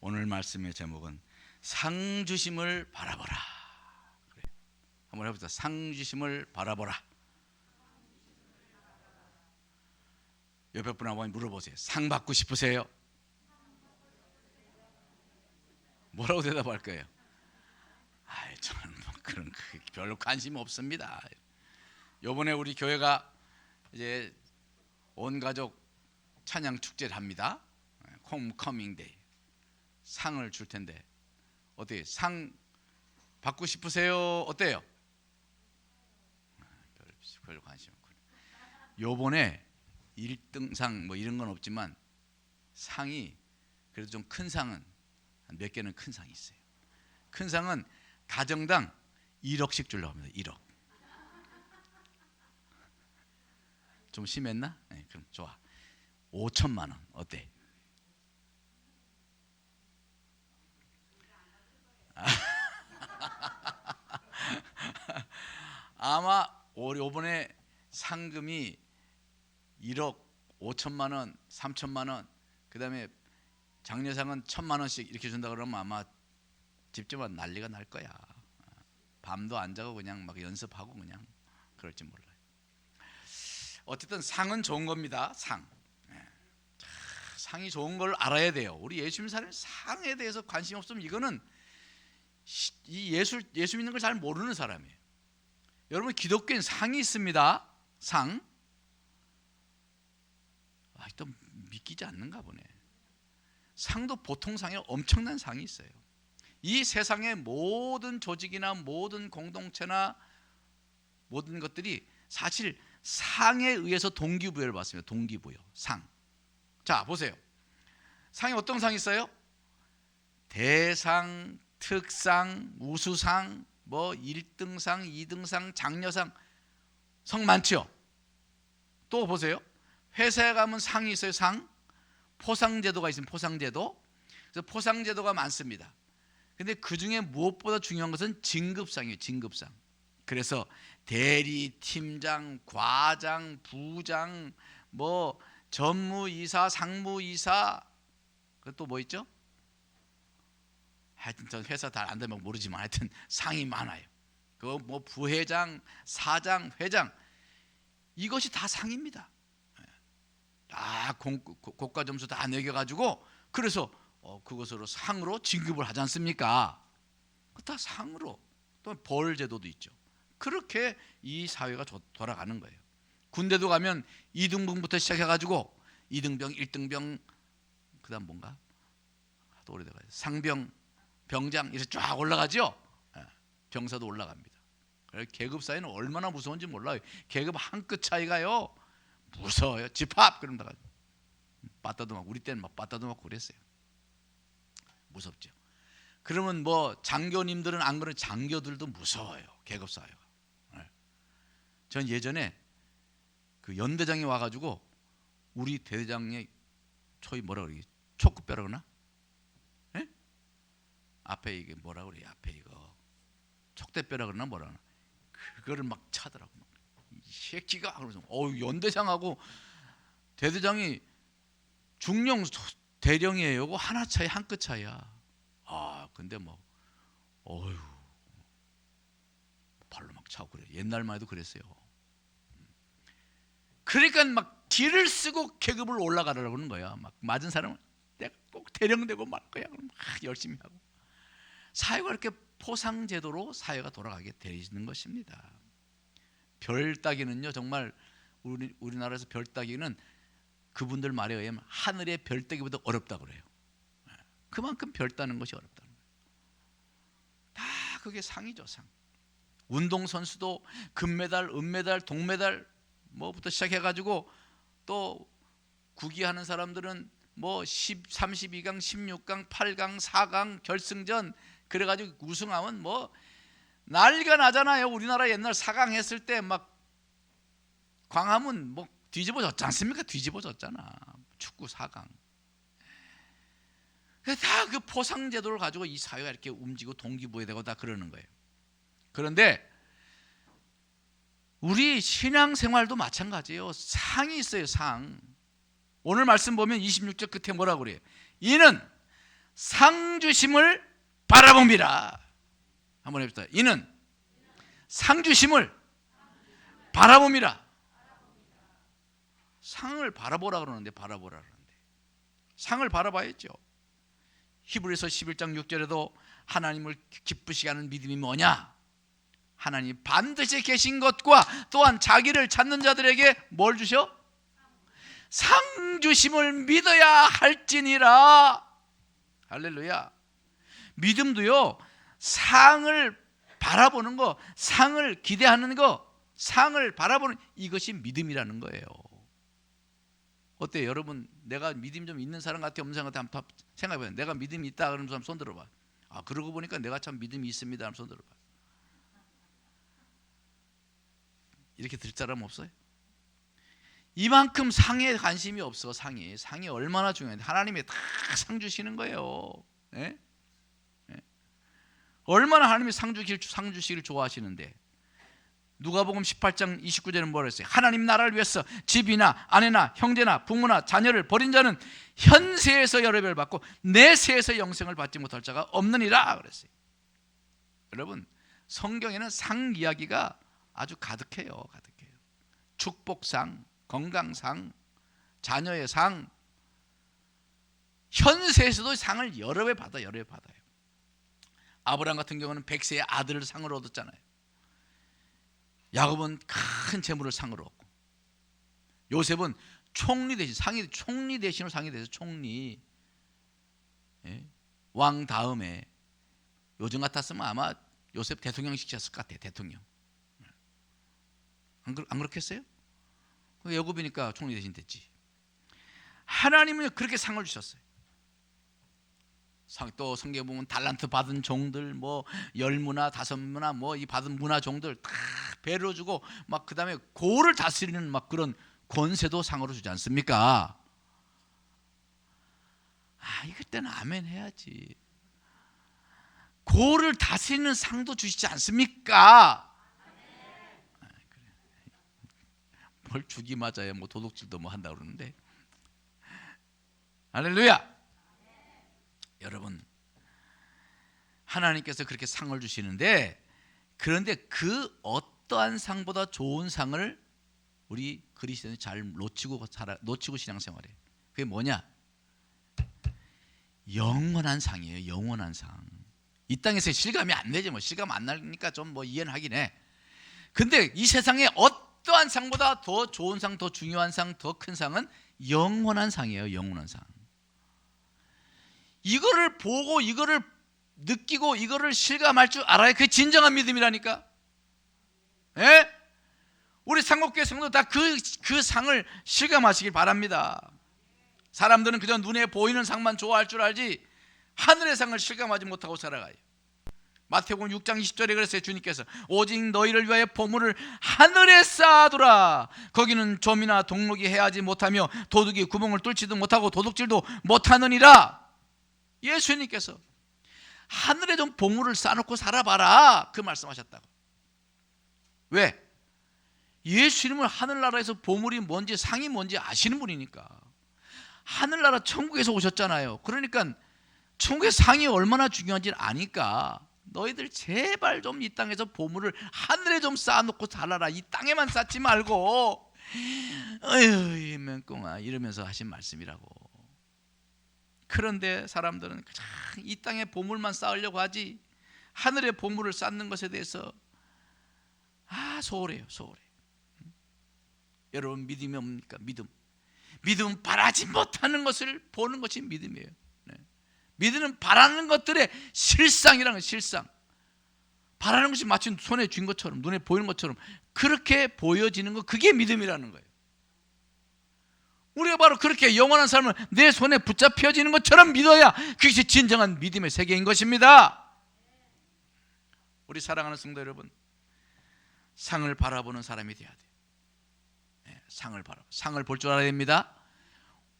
오늘 말씀의 제목은 상 주심을 바라보라. 그래. 한번 해보자. 상 주심을 바라보라. 옆에 분 한번 물어보세요. 상 받고 싶으세요? 뭐라고 대답할 거예요? 저는 뭐 그런 별로 관심 없습니다. 요번에 우리 교회가 이제 온 가족 찬양 축제를 합니다. 홈커밍 데이. 상을 줄 텐데 어때요? 상 받고 싶으세요? 어때요? 별로 관심 없고. 요번에 1등상 뭐 이런 건 없지만 상이 그래도 좀 큰 상은 몇 개는 큰 상이 있어요. 큰 상은 가정당 1억씩 주려고 합니다. 1억. 좀 심했나? 네, 그럼 좋아. 5천만 원 어때? 아마 이번에 상금이 1억 5천만 원, 3천만 원, 그 다음에 장려상은 1,000만 원씩 이렇게 준다 그러면 아마 집집마다 난리가 날 거야. 밤도 안 자고 그냥 막 연습하고 그냥 그럴지 몰라요. 어쨌든 상은 좋은 겁니다. 상이 좋은 걸 알아야 돼요. 우리 예수 믿는 사람이 상에 대해서 관심 없으면 이거는 이 예수 믿는 걸 잘 모르는 사람이에요. 여러분, 기독교엔 상이 있습니다. 상. 또 믿기지 않는가 보네. 상도 보통 상이 아니라 엄청난 상이 있어요. 이 세상의 모든 조직이나 모든 공동체나 모든 것들이 사실 상에 의해서 동기부여를 받습니다. 동기부여, 상. 자, 보세요. 상이 어떤 상이 있어요? 대상, 특상, 우수상, 뭐 1등상, 2등상, 장려상, 상 많죠? 또 보세요. 회사에 가면 상이 있어요. 상. 포상제도가 있습니다. 포상제도. 그래서 포상제도가 많습니다. 근데 그 중에 무엇보다 중요한 것은 진급상이에요. 진급상. 그래서 대리, 팀장, 과장, 부장, 뭐 전무이사, 상무이사, 또 뭐 있죠? 하여튼 저 회사 다 안 되면 모르지만 하여튼 상이 많아요. 그 뭐 부회장, 사장, 회장, 이것이 다 상입니다. 다 고가 점수 다 매겨가지고 그래서 그것으로 상으로 진급을 하지 않습니까? 다 상으로. 또 벌 제도도 있죠. 그렇게 이 사회가 돌아가는 거예요. 군대도 가면 2등병부터 시작해가지고 2등병, 1등병, 그다음 뭔가 또 오래돼가지고 상병, 병장 이렇게 쫙 올라가죠. 병사도 올라갑니다. 계급 사이는 얼마나 무서운지 몰라요. 계급 한 끗 차이가요 무서워요. 집합 그런다가 빠따도 막, 우리 때는 막 빠따도 맞고 그랬어요. 무섭죠. 그러면 뭐 장교님들은 안 그런, 장교들도 무서워요. 계급 사회가. 전 예전에 그 연대장이 와가지고 우리 대대장의 초이 뭐라 그러지? 촉구뼈라 그러나? 예? 앞에 이게 뭐라 그래? 앞에 이거 촉대뼈라 그러나 뭐라 그러나? 그거를 막 차더라고. 이 새끼가 그러면서 연대장하고 대대장이 중령 대령이에요. 그 하나 차이, 한 끗 차이야. 근데 뭐 발로 막 차고 그래. 옛날만 해도 그랬어요. 그러니까 막 길을 쓰고 계급을 올라가려고 하는 거야. 막 맞은 사람은 내가 꼭 대령되고 말 거야. 그럼 막 열심히 하고. 사회가 이렇게 포상제도로 사회가 돌아가게 되는 것입니다. 별 따기는요, 정말 우리나라에서 별 따기는 그분들 말에 의하면 하늘의 별 따기보다 어렵다고 그래요. 그만큼 별 따는 것이 어렵다는 거예요. 다 그게 상이죠, 상. 운동선수도 금메달, 은메달, 동메달 뭐부터 시작해가지고 또 구기하는 사람들은 뭐 32강, 16강, 8강, 4강 결승전 그래가지고 우승하면 뭐 난리가 나잖아요. 우리나라 옛날 4강 했을 때 막 광화문 뭐 뒤집어졌지 않습니까? 뒤집어졌잖아. 축구 4강. 다 그 포상제도를 가지고 이 사회가 이렇게 움직이고 동기부여되고 다 그러는 거예요. 그런데 우리 신앙생활도 마찬가지예요. 상이 있어요. 상. 오늘 말씀 보면 26절 끝에 뭐라고 그래요? 이는 상 주심을 바라봅니다. 한번 해봅시다. 이는 상 주심을 바라봅니다. 상을 바라보라 그러는데, 바라보라 그러는데 상을 바라봐야죠. 히브리서 11장 6절에도 하나님을 기쁘시게 하는 믿음이 뭐냐? 하나님 반드시 계신 것과 또한 자기를 찾는 자들에게 뭘 주셔? 상 주심을 믿어야 할지니라. 할렐루야. 믿음도요, 상을 바라보는 거, 상을 기대하는 거, 상을 바라보는, 이것이 믿음이라는 거예요. 어때요? 여러분, 내가 믿음 좀 있는 사람 같아, 없는 사람 같아? 한번 생각해봐요. 내가 믿음이 있다 그러는 사람 손 들어봐. 아, 그러고 보니까 내가 참 믿음이 있습니다 하면 손 들어봐. 이렇게 들 사람 없어요? 이만큼 상에 관심이 없어. 상이 얼마나 중요한데, 하나님이 다 상 주시는 거예요. 예? 예? 얼마나 하나님이 상 주시기를 좋아하시는데, 누가복음 18장 29절은 뭐라 했어요? 하나님 나라를 위해서 집이나 아내나 형제나 부모나 자녀를 버린 자는 현세에서 열애를 받고 내세에서 영생을 받지 못할 자가 없느니라 그랬어요. 여러분, 성경에는 상 이야기가 아주 가득해요. 축복상, 건강상, 자녀의 상, 현세에서도 상을 여러 배 받아요. 아브라함 같은 경우는 100세의 아들을 상으로 얻었잖아요. 야곱은 큰 재물을 상으로 얻고, 요셉은 총리 대신 총리 대신으로 상이 돼서 총리, 예? 왕 다음에, 요즘 같았으면 아마 요셉 대통령 시켰을 것 같아요. 대통령. 안 그렇겠어요? 야곱이니까 총리 대신 됐지. 하나님은 그렇게 상을 주셨어요. 또 성경에 보면 달란트 받은 종들, 뭐 열무나 다섯무나 뭐 이 받은 문화 종들 다 배로 주고, 막 그다음에 고를 다스리는 막 그런 권세도 상으로 주지 않습니까? 아, 이럴 때는 아멘 해야지. 고를 다스리는 상도 주시지 않습니까? 뭘 주기 맞아요. 뭐 도둑질도 뭐 한다 그러는데. 할렐루야. 여러분, 하나님께서 그렇게 상을 주시는데, 그런데 그 어떠한 상보다 좋은 상을 우리 그리스도인이 잘 놓치고 신앙생활해. 그게 뭐냐? 영원한 상이에요. 영원한 상. 이 땅에서 실감이 안 되지. 뭐 실감 안 나니까 좀 뭐 이해는 하긴 해. 근데 이 세상에 어떠한 상보다 더 좋은 상, 더 중요한 상, 더 큰 상은 영원한 상이에요. 영원한 상. 이거를 보고, 이거를 느끼고, 이거를 실감할 줄 알아야 그게 진정한 믿음이라니까. 예? 우리 상곡교회 성도 다 그 상을 실감하시길 바랍니다. 사람들은 그저 눈에 보이는 상만 좋아할 줄 알지 하늘의 상을 실감하지 못하고 살아가요. 마태복음 6장 20절에 그랬어요. 주님께서 오직 너희를 위하여 보물을 하늘에 쌓아두라. 거기는 좀이나 동록이 해하지 못하며 도둑이 구멍을 뚫지도 못하고 도둑질도 못하느니라. 예수님께서 하늘에 좀 보물을 쌓아놓고 살아봐라, 그 말씀하셨다고. 왜? 예수님은 하늘나라에서 보물이 뭔지 상이 뭔지 아시는 분이니까. 하늘나라 천국에서 오셨잖아요. 그러니까 천국의 상이 얼마나 중요한지 아니까 너희들 제발 좀 이 땅에서 보물을 하늘에 좀 쌓아놓고 살아라. 이 땅에만 쌓지 말고. 어휴, 맹꽁아, 이러면서 하신 말씀이라고. 그런데 사람들은 그냥 이 땅에 보물만 쌓으려고 하지 하늘의 보물을 쌓는 것에 대해서 소홀해요. 여러분, 믿음이 뭡니까? 믿음은 바라지 못하는 것을 보는 것이 믿음이에요. 믿음은 바라는 것들의 실상이라는, 실상. 바라는 것이 마치 손에 쥔 것처럼, 눈에 보이는 것처럼 그렇게 보여지는 거, 그게 믿음이라는 거예요. 우리가 바로 그렇게 영원한 삶을 내 손에 붙잡혀지는 것처럼 믿어야 그것이 진정한 믿음의 세계인 것입니다. 우리 사랑하는 성도 여러분, 상을 바라보는 사람이 되어야 돼요. 상을 볼 줄 알아야 됩니다.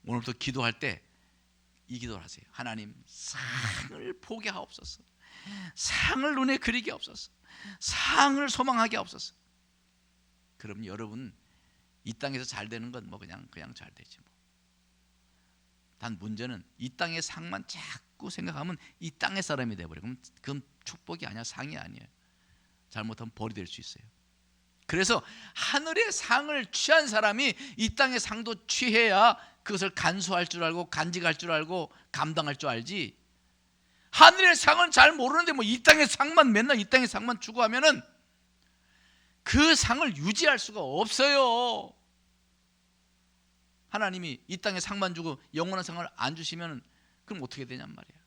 오늘부터 기도할 때 이 기도를 하세요. 하나님, 상을 보게 하옵소서. 상을 눈에 그리게 하옵소서. 상을 소망하게 하옵소서. 그럼 여러분, 이 땅에서 잘 되는 건 뭐 그냥 잘 되지 뭐. 단 문제는 이 땅의 상만 자꾸 자꾸 생각하면 이 땅의 사람이 돼버려. 그럼 축복이 아니야, 상이 아니에요. 잘못하면 벌이 될 수 있어요. 그래서 하늘의 상을 취한 사람이 이 땅의 상도 취해야 그것을 간수할 줄 알고 간직할 줄 알고 감당할 줄 알지. 하늘의 상은 잘 모르는데 뭐 이 땅의 상만 맨날 이 땅의 상만 추구하면은 그 상을 유지할 수가 없어요. 하나님이 이 땅의 상만 주고 영원한 상을 안 주시면 그럼 어떻게 되냔 말이야.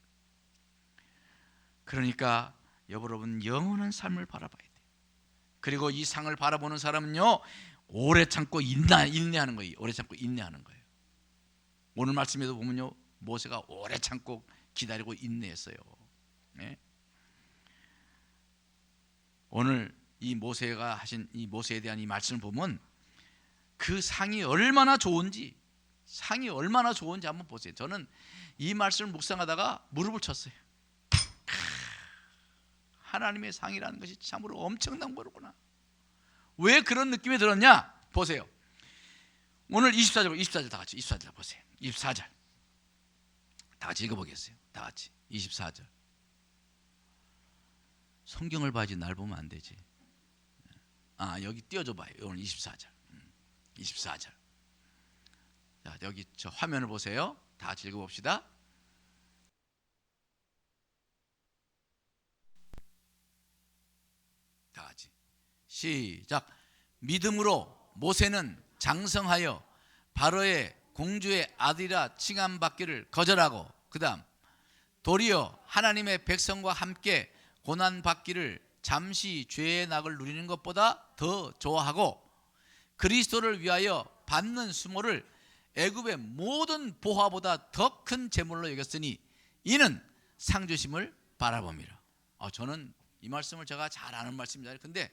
그러니까 여러분 영원한 삶을 바라봐야 돼. 그리고 이 상을 바라보는 사람은요 오래 참고 인내하는 거예요. 오래 참고 인내하는 거예요. 오늘 말씀에도 보면요 모세가 오래 참고 기다리고 인내했어요. 네? 오늘 이 모세가 하신 이 모세에 대한 이 말씀을 보면 그 상이 얼마나 좋은지 한번 보세요. 저는 이 말씀을 묵상하다가 무릎을 쳤어요. 하나님의 상이라는 것이 참으로 엄청난 거구나. 왜 그런 느낌이 들었냐? 보세요. 오늘 24절 다 같이 24절 보세요. 24절 다 같이 읽어보겠어요. 다 같이 24절. 성경을 봐야지 날 보면 안 되지. 여기 띄워줘 봐요. 오늘 24절 24절. 자, 여기 저 화면을 보세요. 다 같이 읽어봅시다. 다 같이 시작. 믿음으로 모세는 장성하여 바로의 공주의 아들이라 칭함받기를 거절하고 그 다음 도리어 하나님의 백성과 함께 고난받기를 잠시 죄의 낙을 누리는 것보다 더 좋아하고 그리스도를 위하여 받는 수모를 애굽의 모든 보화보다 더 큰 재물로 여겼으니 이는 상주심을 바라봅니다. 저는 이 말씀을 제가 잘 아는 말씀입니다. 근데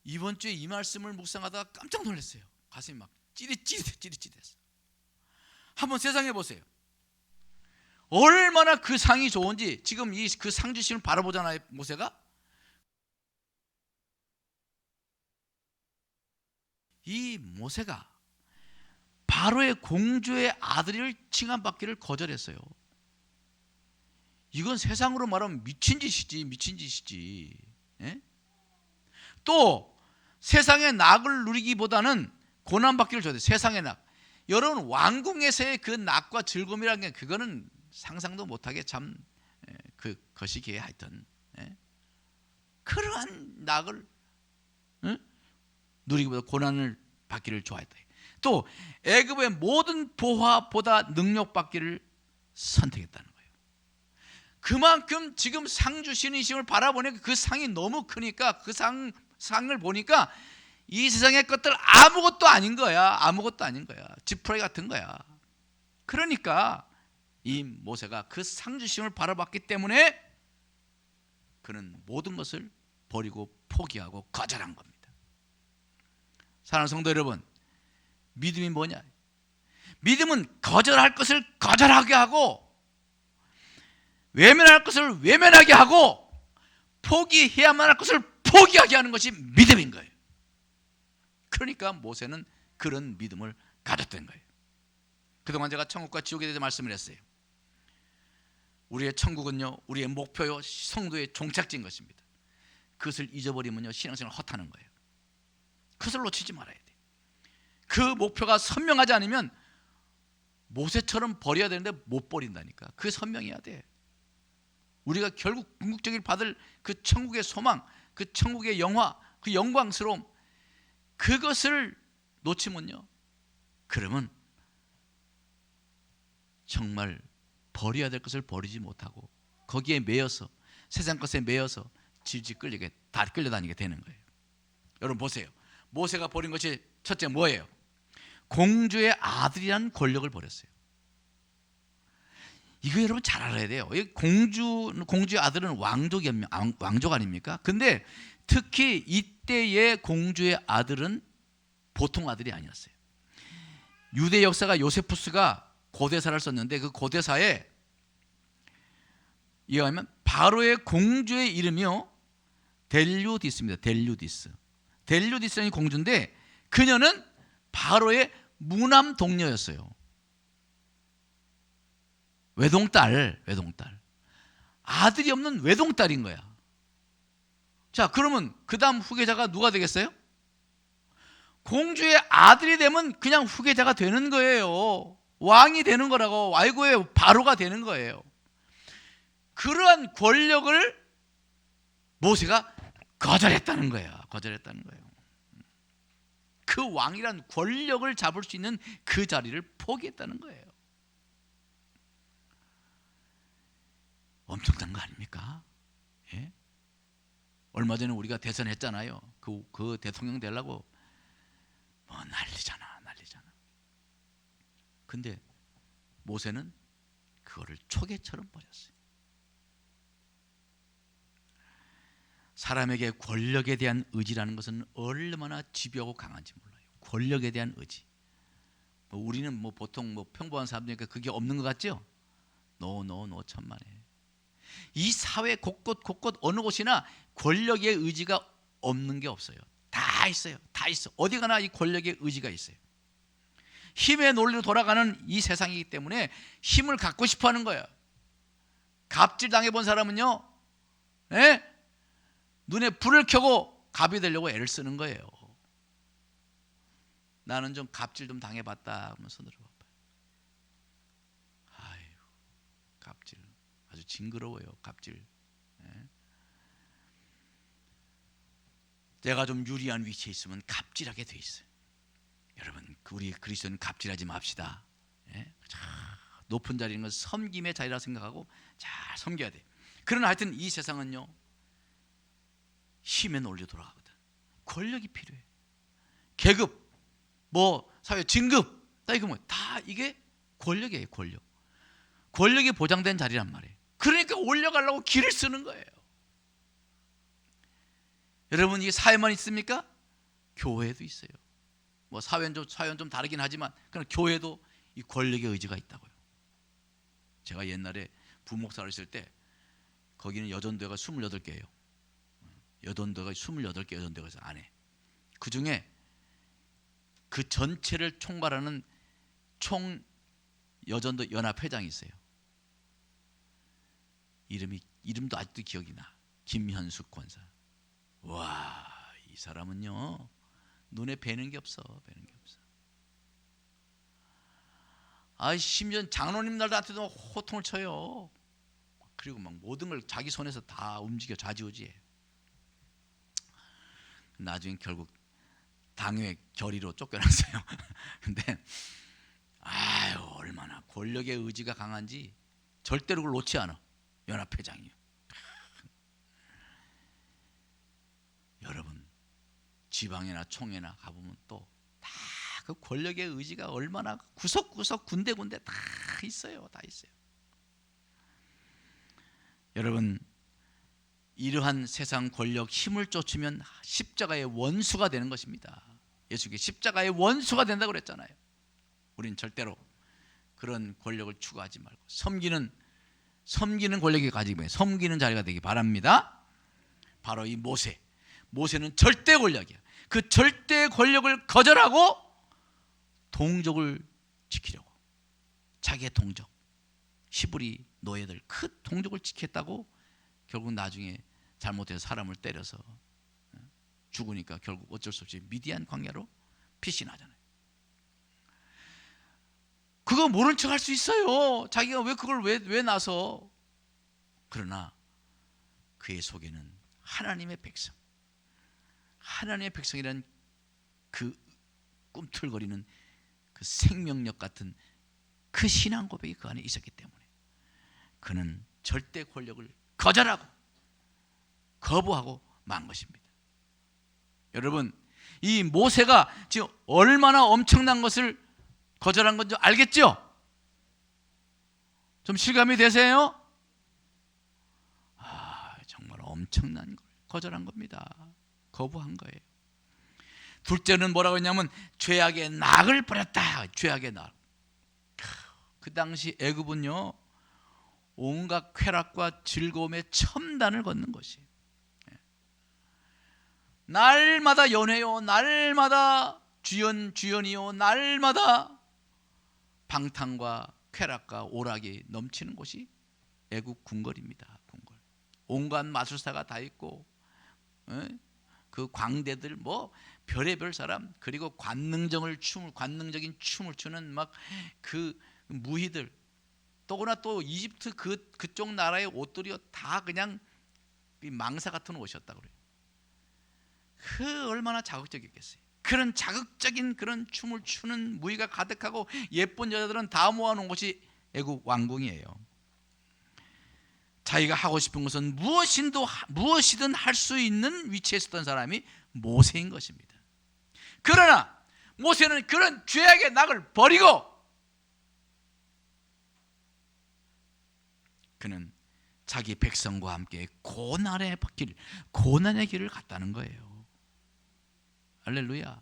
이번 주에 이 말씀을 묵상하다가 깜짝 놀랐어요. 가슴이 막 찌릿찌릿했어요. 한번 세상에 보세요. 얼마나 그 상이 좋은지 지금 그 상주심을 바라보잖아요. 모세가 이 모세가 바로의 공주의 아들을 칭함받기를 거절했어요. 이건 세상으로 말하면 미친 짓이지. 예? 또 세상의 낙을 누리기보다는 고난받기를 줘야 돼. 세상의 낙. 여러분 왕궁에서의 그 낙과 즐거움이라는 게 그거는 상상도 못하게 참 그 거시기에 하여튼 그러한 낙을 누리기보다 고난을 받기를 좋아했다. 또 애굽의 모든 보화보다 능력받기를 선택했다는 거예요. 그만큼 지금 상 주시는 이심을 바라보니까 그 상이 너무 크니까 그 상을 보니까 이 세상의 것들 아무것도 아닌 거야. 지푸라기 같은 거야. 그러니까 이 모세가 그 상 주심을 바라봤기 때문에 그는 모든 것을 버리고 포기하고 거절한 겁니다. 사랑하는 성도 여러분, 믿음이 뭐냐? 믿음은 거절할 것을 거절하게 하고 외면할 것을 외면하게 하고 포기해야만 할 것을 포기하게 하는 것이 믿음인 거예요. 그러니까 모세는 그런 믿음을 가졌던 거예요. 그동안 제가 천국과 지옥에 대해서 말씀을 했어요. 우리의 천국은요, 우리의 목표요, 성도의 종착지인 것입니다. 그것을 잊어버리면요, 신앙생활 헛하는 거예요. 그것을 놓치지 말아야 돼. 그 목표가 선명하지 않으면 모세처럼 버려야 되는데 못 버린다니까. 그게 선명해야 돼. 우리가 결국 궁극적으로 받을 그 천국의 소망, 그 천국의 영화, 그 영광스러움, 그것을 놓치면요, 그러면 정말 버려야 될 것을 버리지 못하고 거기에 매여서 세상 것에 매여서 질질 끌려다니게 되는 거예요. 여러분 보세요. 모세가 버린 것이 첫째 뭐예요? 공주의 아들이라는 권력을 버렸어요. 이거 여러분 잘 알아야 돼요. 공주의 아들은 왕족 아닙니까? 근데 특히 이때의 공주의 아들은 보통 아들이 아니었어요. 유대 역사가 요세푸스가 고대사를 썼는데 그 고대사에 이해하면 바로의 공주의 이름이요 델류디스입니다. 델류디스라는 공주인데 그녀는 바로의 무남 동녀였어요. 외동딸. 아들이 없는 외동딸인 거야. 자, 그러면 그 다음 후계자가 누가 되겠어요? 공주의 아들이 되면 그냥 후계자가 되는 거예요. 왕이 되는 거라고. 와이고의 바로가 되는 거예요. 그러한 권력을 모세가 거절했다는 거예요. 그 왕이란 권력을 잡을 수 있는 그 자리를 포기했다는 거예요. 엄청난 거 아닙니까? 예? 얼마 전에 우리가 대선했잖아요. 그 대통령 되려고 뭐 난리잖아. 근데 모세는 그거를 초계처럼 버렸어요. 사람에게 권력에 대한 의지라는 것은 얼마나 집요하고 강한지 몰라요. 권력에 대한 의지. 우리는 보통 평범한 사람들이니까 그게 없는 것 같죠? 노 천만에. 이 사회 곳곳 어느 곳이나 권력의 의지가 없는 게 없어요. 다 있어요. 어디 가나 이 권력의 의지가 있어요. 힘의 논리로 돌아가는 이 세상이기 때문에 힘을 갖고 싶어 하는 거예요. 갑질 당해본 사람은요, 눈에 불을 켜고 갑이 되려고 애를 쓰는 거예요. 나는 좀 갑질 좀 당해봤다 하면 손 들어봐봐요. 아유, 갑질 아주 징그러워요. 갑질. 내가 좀 유리한 위치에 있으면 갑질하게 돼 있어요. 여러분, 우리 그리스도는 갑질하지 맙시다. 높은 자리는 건 섬김의 자리라 생각하고 잘 섬겨야 돼. 그러나 하여튼 이 세상은요, 힘의 논리로 돌아가거든. 권력이 필요해. 계급, 사회 진급, 다 이게 권력이에요. 권력이 보장된 자리란 말이에요. 그러니까 올려가려고 길을 쓰는 거예요. 여러분, 이게 사회만 있습니까? 교회도 있어요. 사회는 좀 다르긴 하지만 그러나 교회도 이 권력의 의지가 있다고요. 제가 옛날에 부목사를 했을 때 거기는 여전도가 28개예요. 여전도가 28개 여전도가 있어요, 안에. 그 중에 그 전체를 총괄하는 총 여전도 연합회장이 있어요. 이름도 아직도 기억이 나. 김현숙 권사. 와, 이 사람은요, 눈에 뵈는 게 없어. 심지어 장로님들한테도 호통을 쳐요. 그리고 막 모든 걸 자기 손에서 다 움직여 좌지우지해. 나중에 결국 당회 결의로 쫓겨났어요. 근데 얼마나 권력의 의지가 강한지 절대로 그걸 놓지 않아. 연합회장이요. 여러분, 지방이나 총회나 가보면 또 다 그 권력의 의지가 얼마나 구석구석 군데군데 다 있어요. 여러분, 이러한 세상 권력 힘을 쫓으면 십자가의 원수가 되는 것입니다. 예수님께 십자가의 원수가 된다고 그랬잖아요. 우린 절대로 그런 권력을 추구하지 말고 섬기는 권력이 가지고 섬기는 자리가 되기 바랍니다. 바로 이 모세는 절대 권력이야. 그 절대 권력을 거절하고 동족을 지키려고, 자기의 동족 히브리 노예들 큰 동족을 지켰다고 결국 나중에 잘못해서 사람을 때려서 죽으니까 결국 어쩔 수 없이 미디안 광야로 피신하잖아요. 그거 모른 척 할 수 있어요. 자기가 왜 그걸 왜 나서. 그러나 그의 속에는 하나님의 백성이라는 그 꿈틀거리는 그 생명력 같은 그 신앙 고백이 그 안에 있었기 때문에 그는 절대 권력을 거절하고 거부하고 만 것입니다. 여러분, 이 모세가 지금 얼마나 엄청난 것을 거절한 건지 알겠죠? 좀 실감이 되세요? 정말 엄청난 걸 거절한 겁니다. 거부한 거예요. 둘째는 뭐라고 했냐면 죄악의 낙을 버렸다. 죄악의 낙. 그 당시 애굽은요, 온갖 쾌락과 즐거움의 첨단을 걷는 것이에요. 날마다 연회요, 날마다 주연이요, 날마다 방탕과 쾌락과 오락이 넘치는 곳이 애국 궁궐입니다. 궁궐. 온갖 마술사가 다 있고, 그 광대들 뭐 별의별 사람, 그리고 관능적인 춤을 추는 막 그 무희들, 또나 또 이집트 그쪽 나라의 옷들이요 다 그냥 망사 같은 옷이었다 그래요. 그 얼마나 자극적이겠어요. 그런 자극적인 그런 춤을 추는 무희가 가득하고 예쁜 여자들은 다 모아놓은 곳이 애국 왕궁이에요. 자기가 하고 싶은 것은 무엇이든 할 수 있는 위치에 있었던 사람이 모세인 것입니다. 그러나 모세는 그런 죄악의 낙을 버리고 그는 자기 백성과 함께 고난의 길을 갔다는 거예요. 할렐루야.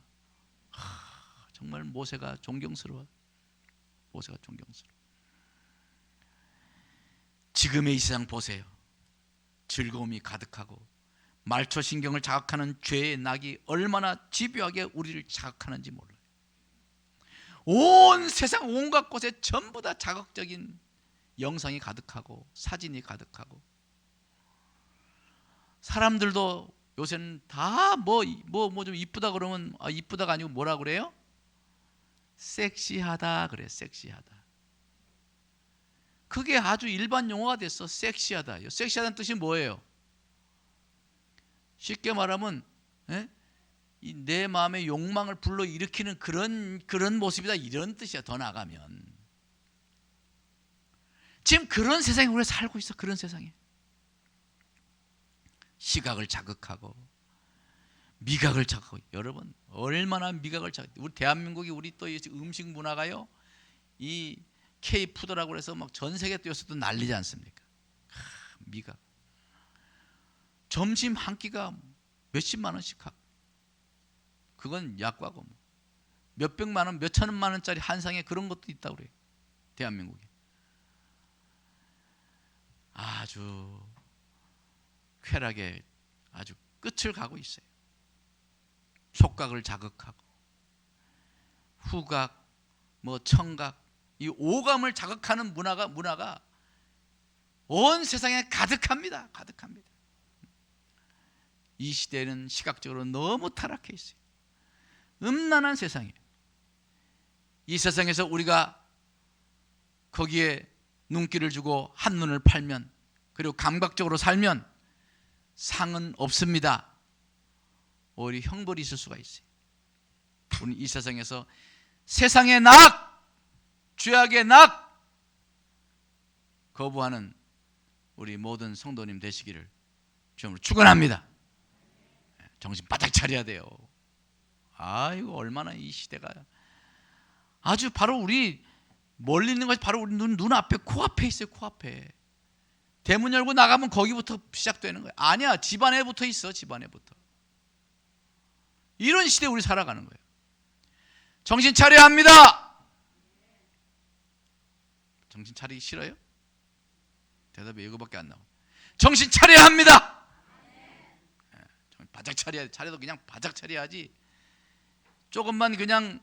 정말 모세가 존경스러워. 지금의 이 세상 보세요. 즐거움이 가득하고 말초신경을 자극하는 죄의 낙이 얼마나 집요하게 우리를 자극하는지 몰라요. 온 세상 온갖 곳에 전부 다 자극적인 영상이 가득하고 사진이 가득하고, 사람들도 요새는 다 뭐 좀 이쁘다 그러면 이쁘다가 아니고 뭐라 그래요? 섹시하다 그래. 섹시하다. 그게 아주 일반 용어가 됐어. 섹시하다. 섹시하다는 뜻이 뭐예요? 쉽게 말하면 내 마음의 욕망을 불러일으키는 그런 모습이다, 이런 뜻이야. 더 나가면 지금 그런 세상에 우리가 살고 있어. 그런 세상에 시각을 자극하고 미각을 자극하고, 여러분 얼마나 미각을 자극. 우리 대한민국이 우리 또 음식 문화가요, 이 K푸드라고 해서 막 전 세계 뛰어서도 난리지 않습니까? 미각. 점심 한 끼가 몇십만 원씩 하고, 그건 약과고 몇백만 원, 몇천만 원짜리 한 상에 그런 것도 있다고 그래요. 대한민국에 아주 쾌락에 아주 끝을 가고 있어요. 촉각을 자극하고 후각, 청각, 이 오감을 자극하는 문화가 온 세상에 가득합니다. 이 시대는 시각적으로 너무 타락해 있어요. 음란한 세상에, 이 세상에서 우리가 거기에 눈길을 주고 한눈을 팔면, 그리고 감각적으로 살면 상은 없습니다. 오히려 형벌이 있을 수가 있어요. 우리는 이 세상에서 세상의 낙, 죄악의 낙 거부하는 우리 모든 성도님 되시기를 주님으로 축원합니다. 정신 바짝 차려야 돼요. 아이고 얼마나 이 시대가 아주 바로 우리 멀리 있는 것이 바로 우리 눈앞에, 코앞에 있어요. 코앞에. 대문 열고 나가면 거기부터 시작되는 거예요. 아니야, 집안에부터 있어. 집안에부터. 이런 시대에 우리 살아가는 거예요. 정신 차려야 합니다. 정신 차리기 싫어요? 대답이 이거밖에 안 나와. 정신 차려야 합니다. 바짝 차려야 돼. 차려도 그냥 바짝 차려야지. 조금만 그냥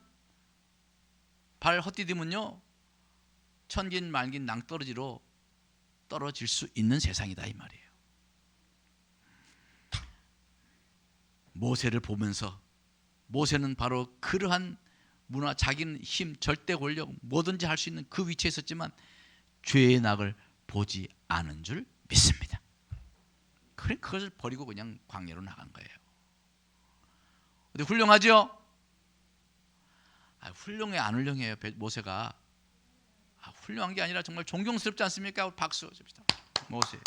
발 헛디디면요, 천긴 말긴 낭떠러지로 떨어질 수 있는 세상이다, 이 말이에요. 모세를 보면서, 모세는 바로 그러한 문화, 자기는 힘, 절대 권력, 뭐든지 할 수 있는 그 위치에 있었지만 죄의 낙을 보지 않은 줄 믿습니다. 그래, 그것을 버리고 그냥 광야로 나간 거예요. 근데 훌륭하죠? 훌륭해 안 훌륭해요 모세가? 훌륭한 게 아니라 정말 존경스럽지 않습니까? 박수 칩시다. 모세.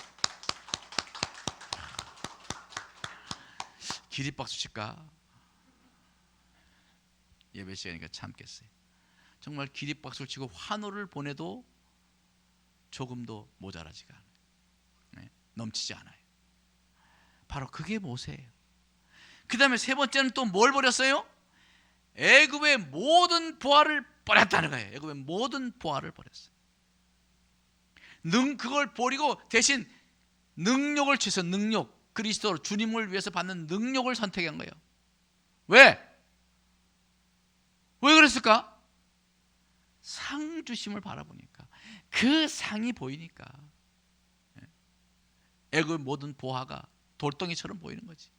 기립박수 칠까? 예배 시간이니까 참겠어요. 정말 기립박수를 치고 환호를 보내도 조금도 모자라지가 않아요. 넘치지 않아요. 바로 그게 모세예요. 그 다음에 세 번째는 또 뭘 버렸어요? 애굽의 모든 보화를 버렸다는 거예요. 애굽의 모든 보화를 버렸어요. 그걸 버리고 대신 능력을 취해서, 능력, 그리스도 주님을 위해서 받는 능력을 선택한 거예요. 왜 그랬을까? 상 주심을 바라보니까. 그 상이 보이니까 애굽의 모든 보화가 돌덩이처럼 보이는 거지.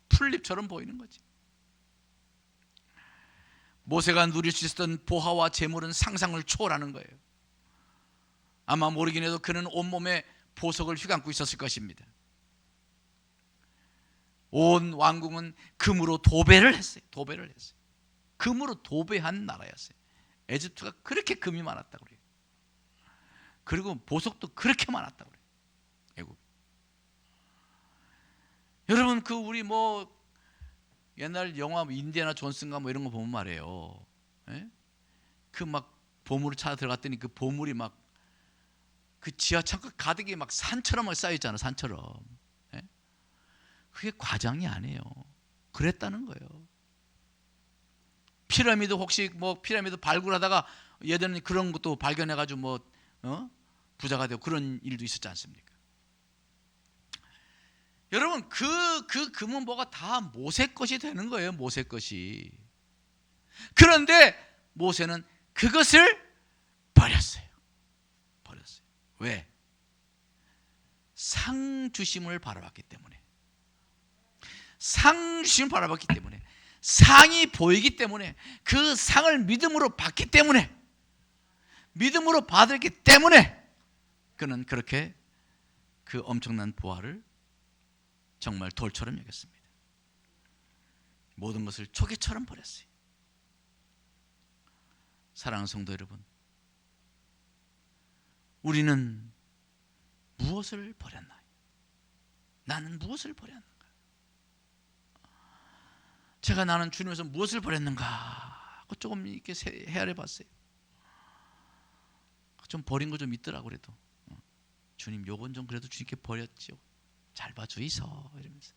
풀잎처럼 보이는 거지. 모세가 누릴 수 있었던 보화와 재물은 상상을 초월하는 거예요. 아마 모르긴 해도 그는 온몸에 보석을 휘감고 있었을 것입니다. 온 왕궁은 금으로 도배를 했어요. 금으로 도배한 나라였어요. 에집트가 그렇게 금이 많았다고 그래요. 그리고 보석도 그렇게 많았다고 그래요. 애굽. 여러분 그 우리 뭐 옛날 영화 인디애나 존슨가 뭐 이런 거 보면 말이에요. 그 막 보물을 찾아 들어갔더니 그 보물이 막 그 지하 창고 가득히 막 산처럼 쌓여 있잖아. 산처럼. 그게 과장이 아니에요. 그랬다는 거예요. 피라미드 혹시 뭐 피라미드 발굴하다가 얘들은 그런 것도 발견해가지고 뭐 부자가 되고 그런 일도 있었지 않습니까? 여러분 그 금은 뭐가 다 모세 것이 되는 거예요. 모세 것이. 그런데 모세는 그것을 버렸어요. 왜? 상 주심을 바라봤기 때문에. 상 주심을 바라봤기 때문에. 상이 보이기 때문에. 그 상을 믿음으로 받기 때문에. 믿음으로 받았기 때문에 그는 그렇게 그 엄청난 보화를 정말 돌처럼 여겼습니다. 모든 것을 초기처럼 버렸어요. 사랑하는 성도 여러분, 우리는 무엇을 버렸나요? 나는 무엇을 버렸는가? 제가 나는 주님에서 무엇을 버렸는가 하고 조금 이렇게 헤아려 봤어요. 좀 버린 거 좀 있더라고. 그래도 주님 요건 좀 그래도 주님께 버렸지요. 잘 봐주이소 이러면서.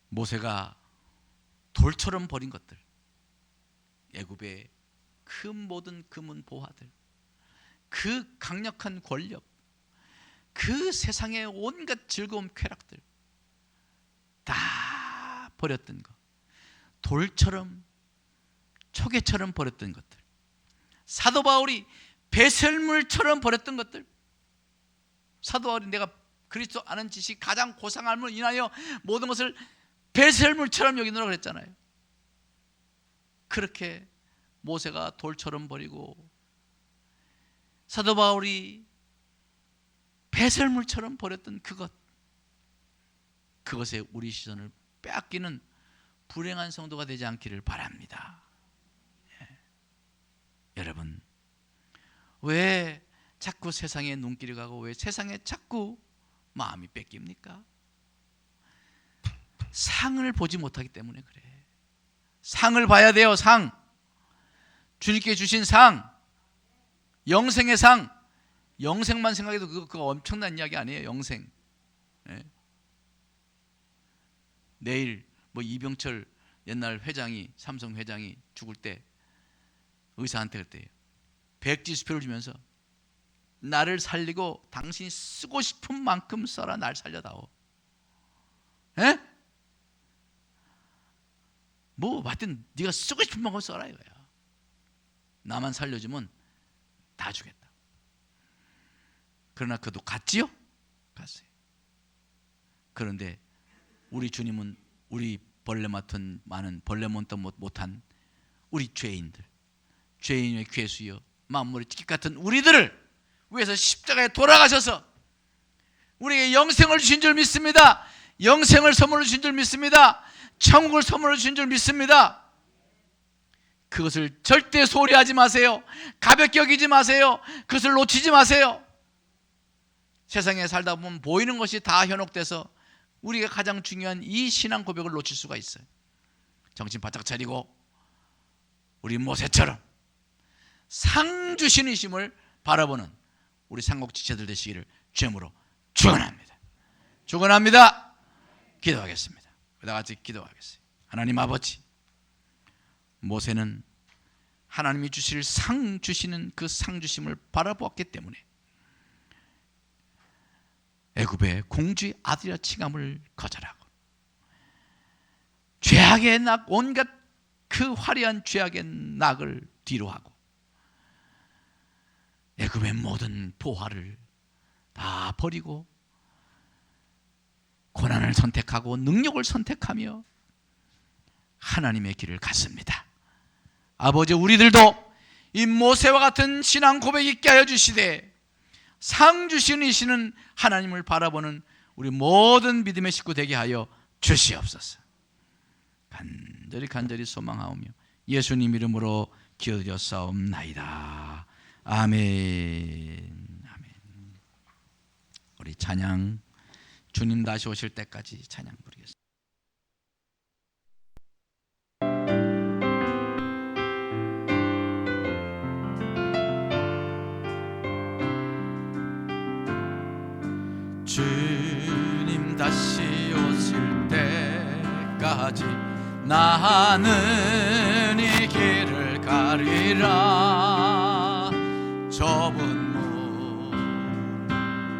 모세가 돌처럼 버린 것들, 애굽의 그 모든 금은 보화들, 그 강력한 권력, 그 세상의 온갖 즐거운 쾌락들 다 버렸던 것, 돌처럼 초계처럼 버렸던 것들, 사도 바울이 배설물처럼 버렸던 것들, 사도 바울이 내가 그리스도 아는 지식 가장 고상함을 인하여 모든 것을 배설물처럼 여기노라 그랬잖아요. 그렇게 모세가 돌처럼 버리고 사도 바울이 배설물처럼 버렸던 그것에 우리 시선을 빼앗기는 불행한 성도가 되지 않기를 바랍니다. 여러분, 왜 자꾸 세상에 눈길이 가고 왜 세상에 자꾸 마음이 뺏깁니까? 상을 보지 못하기 때문에 그래. 상을 봐야 돼요. 상. 주님께 주신 상, 영생의 상. 영생만 생각해도 그거 엄청난 이야기 아니에요. 영생. 내일 뭐 이병철 옛날 회장이, 삼성 회장이 죽을 때 의사한테 그랬대요. 백지수표를 주면서 나를 살리고 당신이 쓰고 싶은 만큼 써라. 날 살려다오. 뭐 하여튼 네가 쓰고 싶은 만큼 써라 이거야. 나만 살려주면 다 주겠다. 그러나 그도 갔지요? 갔어요. 그런데 우리 주님은 우리 벌레 맡은 많은 벌레 못한 우리 죄인의 괴수여 만물의 찢기 같은 우리들을 위해서 십자가에 돌아가셔서 우리에게 영생을 주신 줄 믿습니다. 영생을 선물로 주신 줄 믿습니다. 천국을 선물로 주신 줄 믿습니다. 그것을 절대 소홀히하지 마세요. 가볍게 여기지 마세요. 그것을 놓치지 마세요. 세상에 살다 보면 보이는 것이 다 현혹돼서 우리가 가장 중요한 이 신앙 고백을 놓칠 수가 있어요. 정신 바짝 차리고 우리 모세처럼 상 주신 이심을 바라보는 우리 상국 지체들 되시기를 주님으로 축원합니다. 축원합니다. 기도하겠습니다. 다 같이 기도하겠어요. 하나님 아버지, 모세는 하나님이 주실 상 주시는 그 상 주심을 바라보았기 때문에 애굽의 공주의 아들이라 칭함을 거절하고 죄악의 낙, 온갖 그 화려한 죄악의 낙을 뒤로하고 애굽의 모든 보화를 다 버리고 고난을 선택하고 능력을 선택하며 하나님의 길을 갔습니다. 아버지, 우리들도 이 모세와 같은 신앙 고백 있게 하여 주시되 상 주시는 하나님을 바라보는 우리 모든 믿음의 식구 되게 하여 주시옵소서. 간절히 소망하오며 예수님 이름으로 기도드렸사옵나이다. 아멘. 아멘. 우리 찬양, 주님 다시 오실 때까지 찬양 부르겠습니다. 주님 다시 오실 때까지 나는 이 길을 가리라. 좁은 문,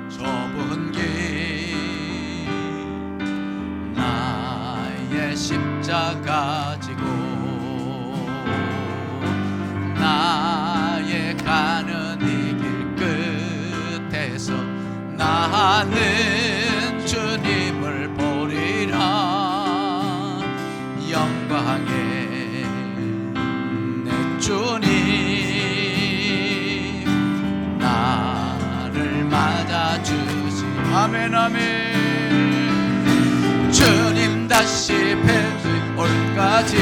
좁은 길, 나의 십자가 지고 나의 가는 이 길 끝에서 나는 주님을 보리라. 영광의 내 주님 나를 맞아주시. 아멘 아멘. 주님 다시 뵐올까지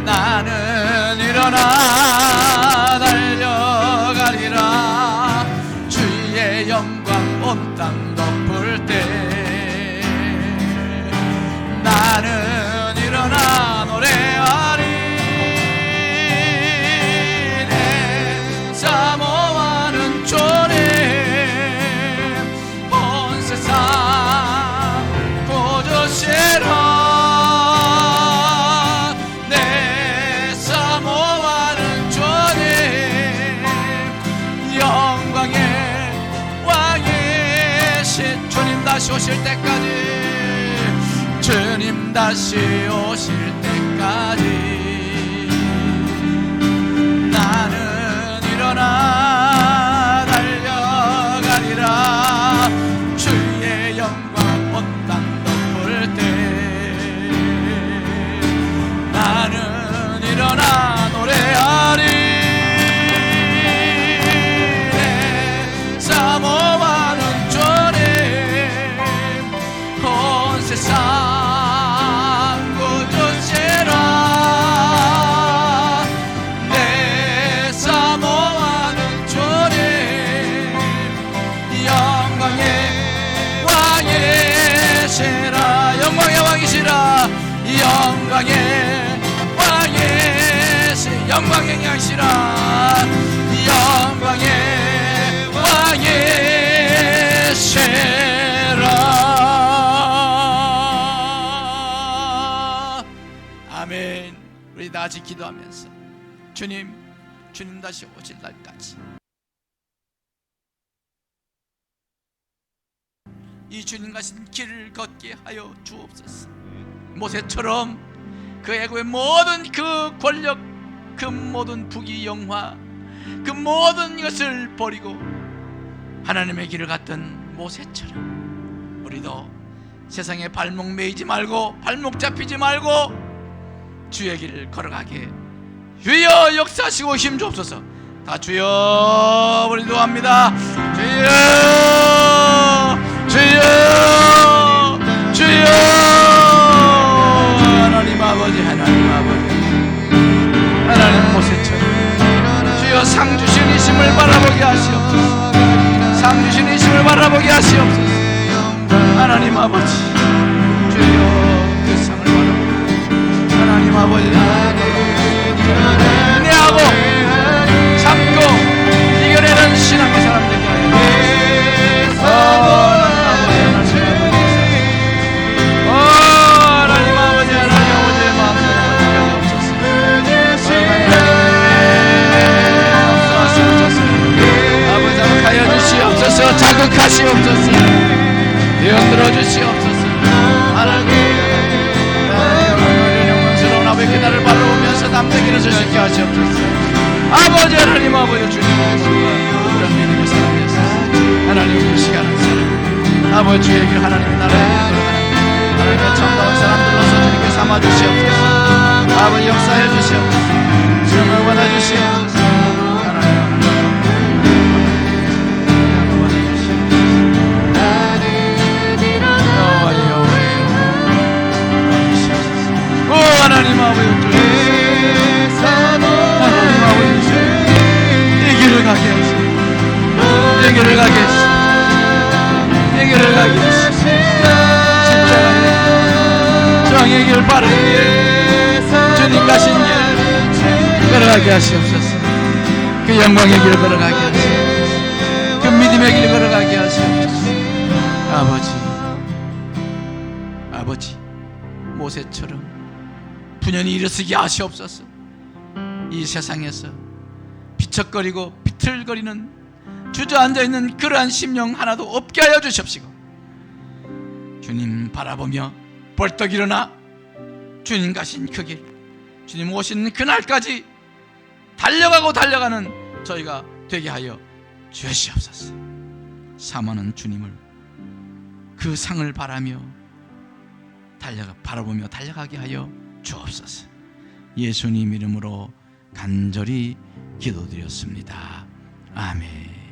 나는 일어나 달려가리라. 주의 영광 온 땅 덮을 때 나는 일어나 노래하리. 내 사모하는 주님 온 세상 보주시라. 내 사모하는 주님 영광의 왕이신 주님 다시 오실 때까지, 주님 다시 오실 때까지 나는 일어나 달려가리라. 주의 영광 온 땅 덮을 때 나는 일어나 노래하리. 내 사모하는 주님 온 세상 영광의 왕이시라. 영광의 왕이시 영광의 양시라. 영광의 왕이시라. 아멘. 우리 다 같이 기도하면서 주님 다시 오실 날까지 이 주님 가신 길을 걷게 하여 주옵소서. 모세처럼 그 애굽의 모든 그 권력, 그 모든 부귀 영화, 그 모든 것을 버리고 하나님의 길을 갔던 모세처럼 우리도 세상에 발목 매이지 말고 발목 잡히지 말고 주의 길을 걸어가게 주여 역사하시고 힘 주옵소서. 다 주여 우리 기도합니다. 주여 주여 하나님 아버지 하나님 모세처럼 주여 상 주신 이 심을 바라보게 하시옵소서. 상 주신 이 심을 바라보게 하시옵소서. 하나님 아버지 주여 그 상을 바라보게 하나님 아버지 은혜하고 참고 이겨내는 신앙의 사람 되게 하여 하나님 아버지 자극하여 주시옵소서. 자극하시옵소서. 되어들어 주시옵소서. 하나님 있게 하시옵소서. 아버지 하나님, 아버지 주님께서 그런 믿음의 사람 되소서. 하나님 무시하는 사람, 아버지 주의 길 하나님의 나라에 걸어가는 하나님의 참다운 사람들로서 주님께 삼아주시옵소서. 아버지 역사해 주시옵소서. 주님을 받아주시옵소서. 하나님 아버지 주께서 하나님 아버지 주께서 이 길을 가게 하시고 이 길을 가게 하시고 이 길을 가게 하시고 십자가의 정의 길 바른 길 주님 가신 길 걸어가게 하시옵소서. 그 영광의 길 걸어가게 하시옵소서. 그 믿음의 길 걸어가게 하시옵소서. 아버지 모세처럼 분연히 일어서게 하시옵소서. 이 세상에서 비척거리고 비틀거리는 주저앉아있는 그러한 심령 하나도 없게 하여 주십시고, 주님 바라보며 벌떡 일어나 주님 가신 그 길, 주님 오신 그날까지 달려가는 저희가 되게 하여 주시옵소서. 사모하는 주님을 그 상을 바라보며 달려가게 하여 주옵소서. 예수님 이름으로 간절히 기도드렸습니다. 아멘.